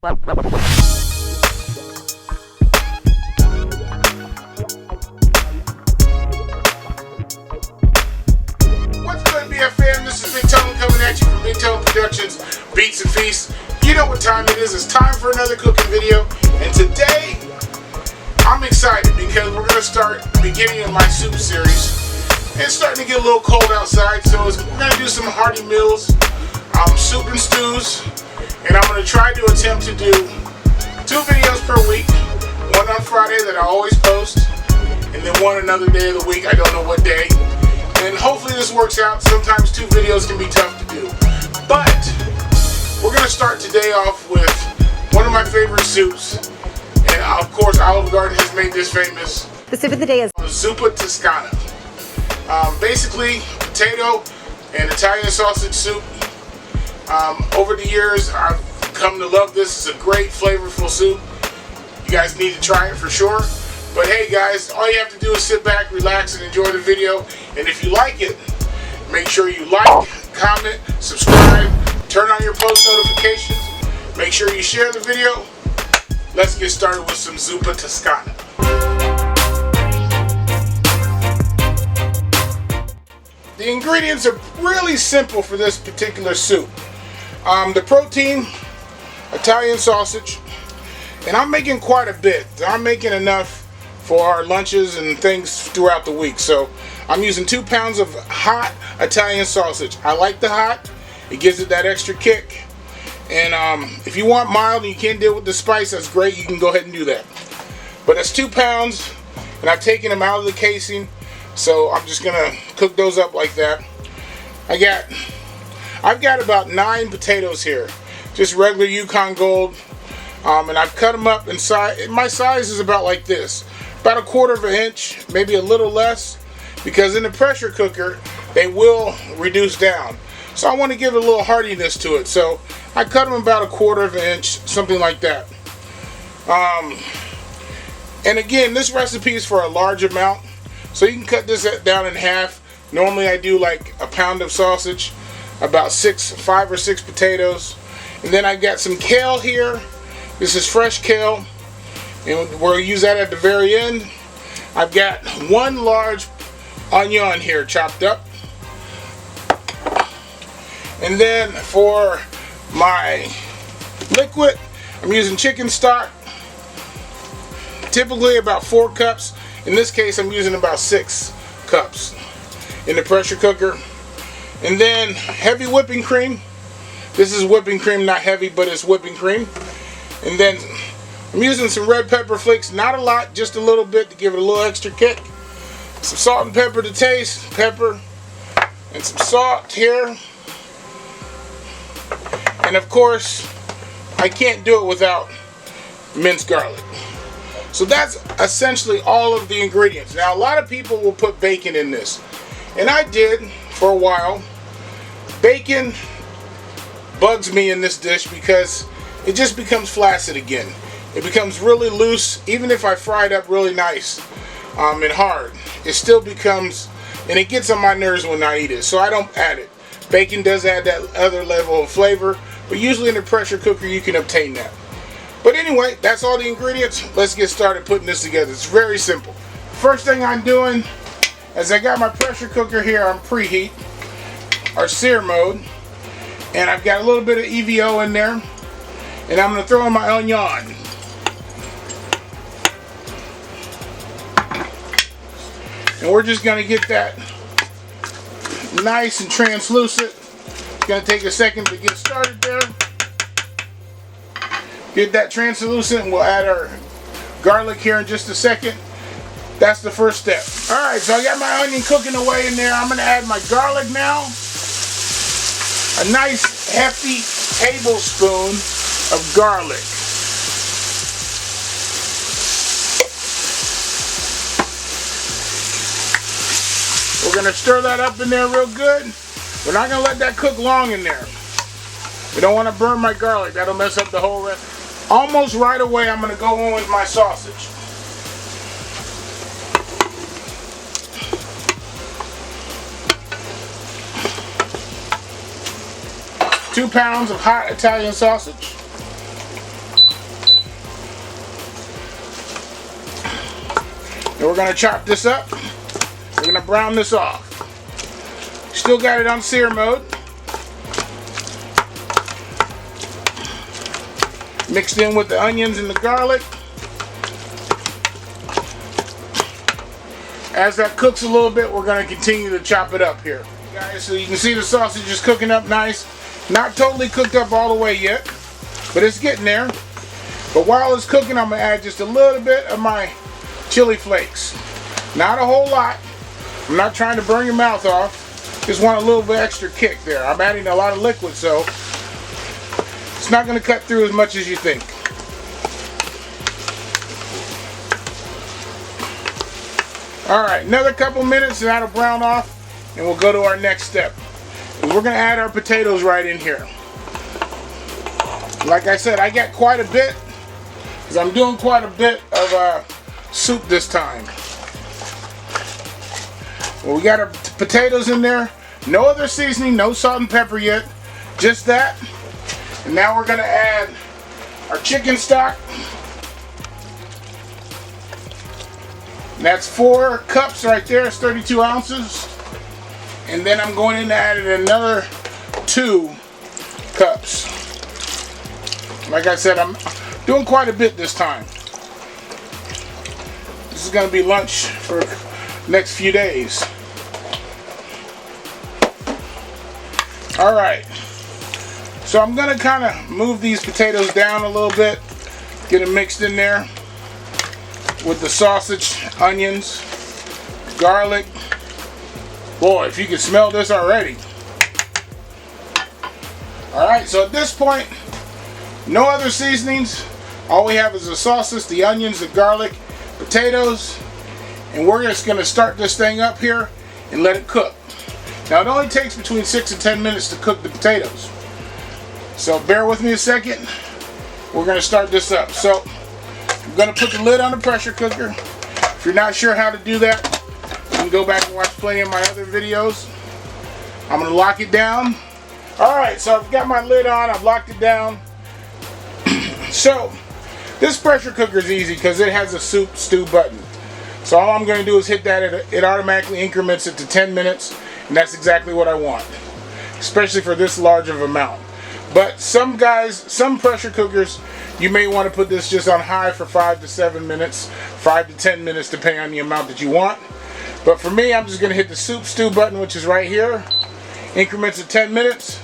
good, BFM? This is Bigtone coming at you from Bigtone Productions, Beats and Feasts. You know what time it is. It's time for another cooking video. And today, I'm excited because we're going to start the beginning of my soup series. It's starting to get a little cold outside, so we're going to do some hearty meals, soup and stews. And I'm going to try to attempt to do 2 videos per week. One on Friday that I always post, and then one another day of the week. I don't know what day. And hopefully this works out. Sometimes 2 videos can be tough to do. But we're going to start today off with one of my favorite soups. And of course, Olive Garden has made this famous. The soup of the day is Zuppa Toscana. Basically, potato and Italian sausage soup. Over the years, I've come to love this. It's a great, flavorful soup. You guys need to try it for sure. But hey guys, all you have to do is sit back, relax, and enjoy the video. And if you like it, make sure you like, comment, subscribe, turn on your post notifications. Make sure you share the video. Let's get started with some Zuppa Toscana. The ingredients are really simple for this particular soup. The protein, Italian sausage, and I'm making quite a bit. I'm making enough for our lunches and things throughout the week. So I'm using 2 pounds of hot Italian sausage. I like the hot. It gives it that extra kick. And if you want mild and you can't deal with the spice, that's great. You can go ahead and do that. But it's 2 pounds, and I've taken them out of the casing. So I'm just gonna cook those up like that. I've got about 9 potatoes here, just regular Yukon Gold, and I've cut them up in size. My size is about like this, about 1/4 inch, maybe a little less, because in the pressure cooker they will reduce down. So I want to give it a little hardiness to it. So I cut them about 1/4 inch, something like that. And again, this recipe is for a large amount. So you can cut this down in half. Normally I do like a pound of sausage, about 5 or 6 potatoes. And then I got some kale here. This is fresh kale, and we'll use that at the very end. I've got 1 large onion here chopped up. And then for my liquid, I'm using chicken stock. Typically about 4 cups. In this case, I'm using about 6 cups in the pressure cooker. And then heavy whipping cream. This is whipping cream, not heavy, but it's whipping cream. And then I'm using some red pepper flakes, not a lot, just a little bit to give it a little extra kick. Some salt and pepper to taste, pepper, and some salt here. And of course, I can't do it without minced garlic. So that's essentially all of the ingredients. Now, a lot of people will put bacon in this, and I did for a while. Bacon bugs me in this dish because it just becomes flaccid again. It becomes really loose. Even if I fry it up really nice and hard, it still becomes, and it gets on my nerves when I eat it. So I don't add it. Bacon does add that other level of flavor, but usually in the pressure cooker you can obtain that. But anyway, that's all the ingredients. Let's get started putting this together. It's very simple. First thing I'm doing is I got my pressure cooker here on preheat, or sear mode, and I've got a little bit of EVO in there, and I'm going to throw in my onion. And we're just going to get that nice and translucent. It's going to take a second to get started there. Get that translucent, and we'll add our garlic here in just a second. That's the first step. Alright, so I got my onion cooking away in there. I'm going to add my garlic now. A nice hefty tablespoon of garlic. We're going to stir that up in there real good. We're not going to let that cook long in there. We don't want to burn my garlic. That'll mess up the whole recipe. Almost right away, I'm going to go in with my sausage. Two pounds of hot Italian sausage. And we're going to chop this up. We're going to brown this off. Still got it on sear mode. Mixed in with the onions and the garlic. As that cooks a little bit, we're going to continue to chop it up here. Guys, so you can see the sausage is cooking up nice. Not totally cooked up all the way yet, but it's getting there. But while it's cooking, I'm going to add just a little bit of my chili flakes. Not a whole lot. I'm not trying to burn your mouth off. Just want a little bit extra kick there. I'm adding a lot of liquid, so it's not going to cut through as much as you think. Alright, another couple minutes and that'll brown off, and we'll go to our next step. And we're going to add our potatoes right in here. Like I said, I got quite a bit, because I'm doing quite a bit of soup this time. Well, we got our potatoes in there. No other seasoning, no salt and pepper yet. Just that. And now we're going to add our chicken stock. And that's 4 cups right there. It's 32 ounces. And then I'm going in to add another 2 cups. Like I said, I'm doing quite a bit this time. This is going to be lunch for the next few days. Alright. So I'm going to kind of move these potatoes down a little bit. Get them mixed in there with the sausage, onions, garlic. Boy, if you can smell this already. Alright, so at this point, no other seasonings. All we have is the sausage, the onions, the garlic, potatoes, and we're just going to start this thing up here and let it cook. Now it only takes between 6 and 10 minutes to cook the potatoes. So bear with me a second. We're going to start this up. So I'm going to put the lid on the pressure cooker. If you're not sure how to do that, you can go back and watch plenty of my other videos. I'm going to lock it down. Alright, so I've got my lid on. I've locked it down. So this pressure cooker is easy because it has a soup stew button. So all I'm going to do is hit that. It automatically increments it to 10 minutes. And that's exactly what I want. Especially for this large of amount. But some guys, some pressure cookers, you may want to put this just on high for 5 to 7 minutes, 5 to 10 minutes, depending on the amount that you want. But for me, I'm just going to hit the soup stew button, which is right here. Increments of 10 minutes.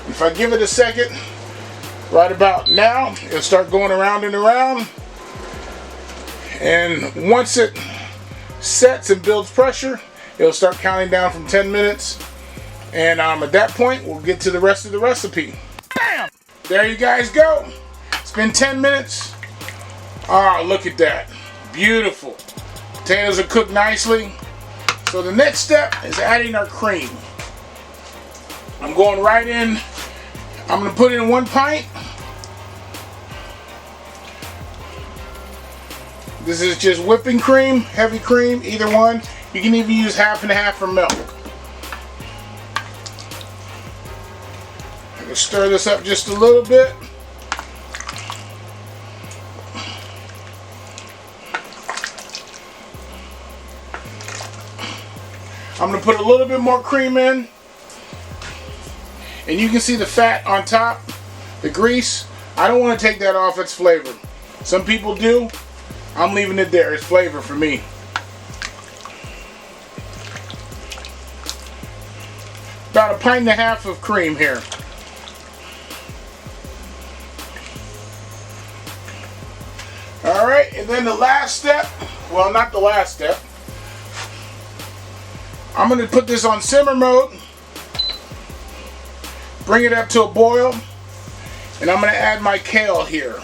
If I give it a second, right about now, it'll start going around and around. And once it sets and builds pressure, it'll start counting down from 10 minutes. And at that point, we'll get to the rest of the recipe. Bam! There you guys go. It's been 10 minutes. Oh, look at that. Beautiful. Potatoes are cooked nicely. So the next step is adding our cream. I'm going right in. I'm going to put in 1 pint. This is just whipping cream, heavy cream, either one. You can even use half and half for milk. I'm going to stir this up just a little bit. I'm going to put a little bit more cream in. And you can see the fat on top, the grease. I don't want to take that off its flavor. Some people do. I'm leaving it there. It's flavor for me. About 1.5 pints of cream here. Alright, and then the last step, well, not the last step. I'm going to put this on simmer mode. Bring it up to a boil. And I'm going to add my kale here.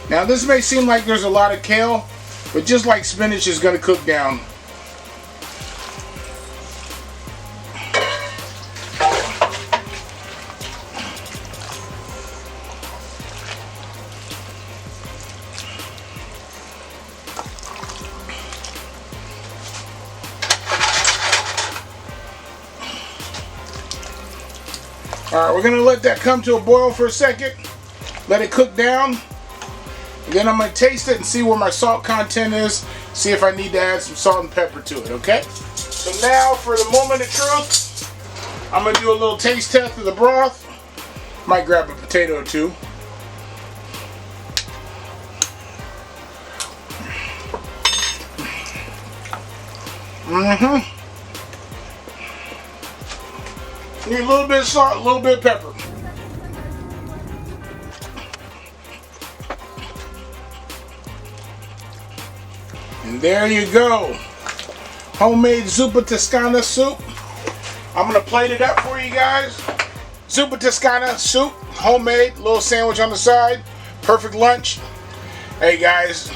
Now this may seem like there's a lot of kale, but just like spinach is going to cook down. Alright, we're going to let that come to a boil for a second. Let it cook down. And then I'm going to taste it and see where my salt content is. See if I need to add some salt and pepper to it, okay? So now for the moment of truth, I'm going to do a little taste test of the broth. Might grab a potato or two. Need a little bit of salt, a little bit of pepper. And there you go. Homemade Zuppa Toscana soup. I'm going to plate it up for you guys. Zuppa Toscana soup, homemade, little sandwich on the side. Perfect lunch. Hey guys,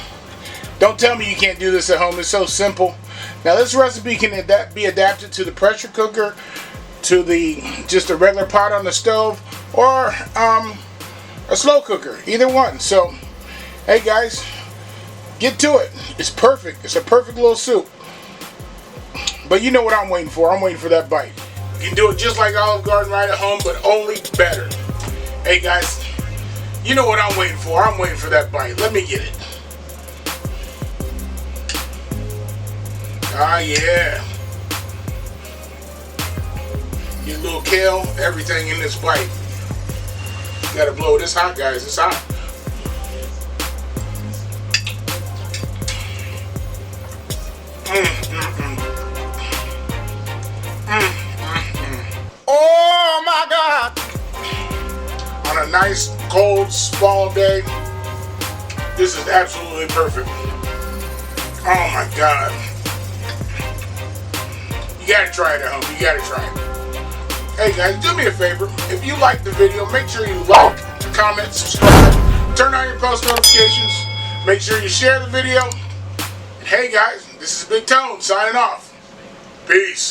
don't tell me you can't do this at home. It's so simple. Now this recipe can be adapted to the pressure cooker, to just a regular pot on the stove, or a slow cooker, either one. So, hey guys, get to it. It's perfect. It's a perfect little soup. But you know what I'm waiting for. I'm waiting for that bite. You can do it just like Olive Garden right at home, but only better. Hey guys, you know what I'm waiting for. I'm waiting for that bite. Let me get it. Ah, yeah. Get a little kale, everything in this bite. You gotta blow it. It's hot, guys. It's hot. Oh my God! On a nice cold fall day, this is absolutely perfect. Oh my God! You gotta try it at home. You gotta try it. Hey guys, do me a favor. If you like the video, make sure you like, comment, subscribe, turn on your post notifications. Make sure you share the video. And hey guys, this is Bigtone signing off. Peace.